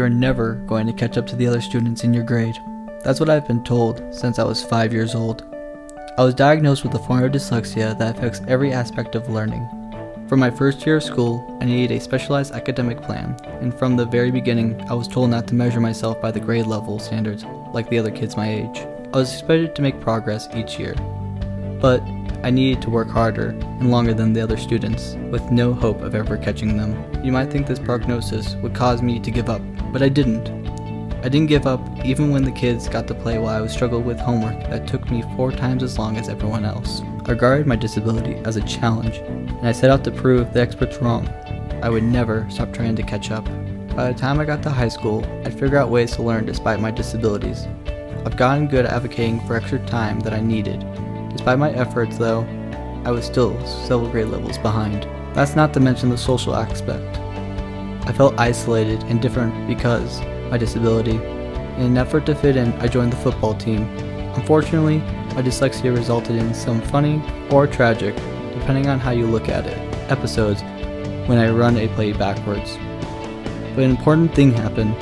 you're never going to catch up to the other students in your grade. That's what I've been told since I was 5 years old. I was diagnosed with a form of dyslexia that affects every aspect of learning. For my first year of school, I needed a specialized academic plan, and from the very beginning, I was told not to measure myself by the grade level standards like the other kids my age. I was expected to make progress each year, but I needed to work harder and longer than the other students, with no hope of ever catching them. You might think this prognosis would cause me to give up, but I didn't. I didn't give up even when the kids got to play while I was struggling with homework that took me 4 times as long as everyone else. I regarded my disability as a challenge, and I set out to prove the experts wrong. I would never stop trying to catch up. By the time I got to high school, I'd figure out ways to learn despite my disabilities. I've gotten good at advocating for extra time that I needed. Despite my efforts though, I was still several grade levels behind. That's not to mention the social aspect. I felt isolated and different because my disability. In an effort to fit in, I joined the football team. Unfortunately, my dyslexia resulted in some funny or tragic, depending on how you look at it, episodes when I run a play backwards. But an important thing happened.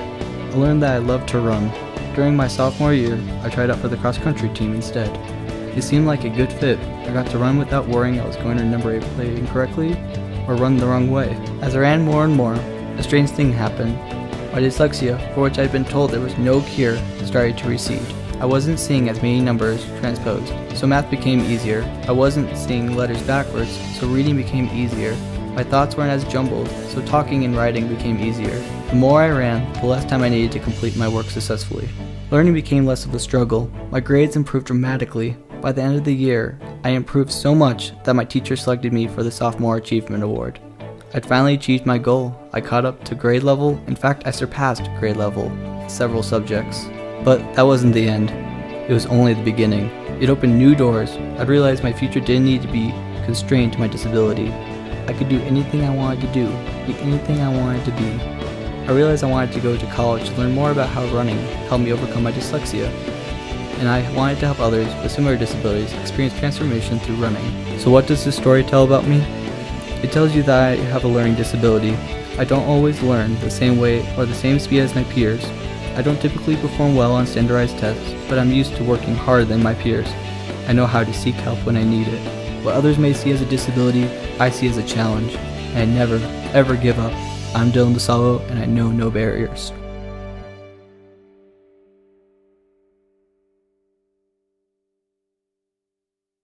I learned that I loved to run. During my sophomore year, I tried out for the cross-country team instead. It seemed like a good fit. I got to run without worrying I was going to number a play incorrectly or run the wrong way. As I ran more and more, a strange thing happened. My dyslexia, for which I had been told there was no cure, started to recede. I wasn't seeing as many numbers transposed, so math became easier. I wasn't seeing letters backwards, so reading became easier. My thoughts weren't as jumbled, so talking and writing became easier. The more I ran, the less time I needed to complete my work successfully. Learning became less of a struggle. My grades improved dramatically. By the end of the year, I improved so much that my teacher selected me for the Sophomore Achievement Award. I'd finally achieved my goal. I caught up to grade level. In fact, I surpassed grade level in several subjects. But that wasn't the end. It was only the beginning. It opened new doors. I'd realized my future didn't need to be constrained to my disability. I could do anything I wanted to do, be anything I wanted to be. I realized I wanted to go to college to learn more about how running helped me overcome my dyslexia. And I wanted to help others with similar disabilities experience transformation through running. So what does this story tell about me? It tells you that I have a learning disability. I don't always learn the same way or the same speed as my peers. I don't typically perform well on standardized tests, but I'm used to working harder than my peers. I know how to seek help when I need it. What others may see as a disability, I see as a challenge, and I never, ever give up. I'm Dillon DeSalvo, and I know no barriers.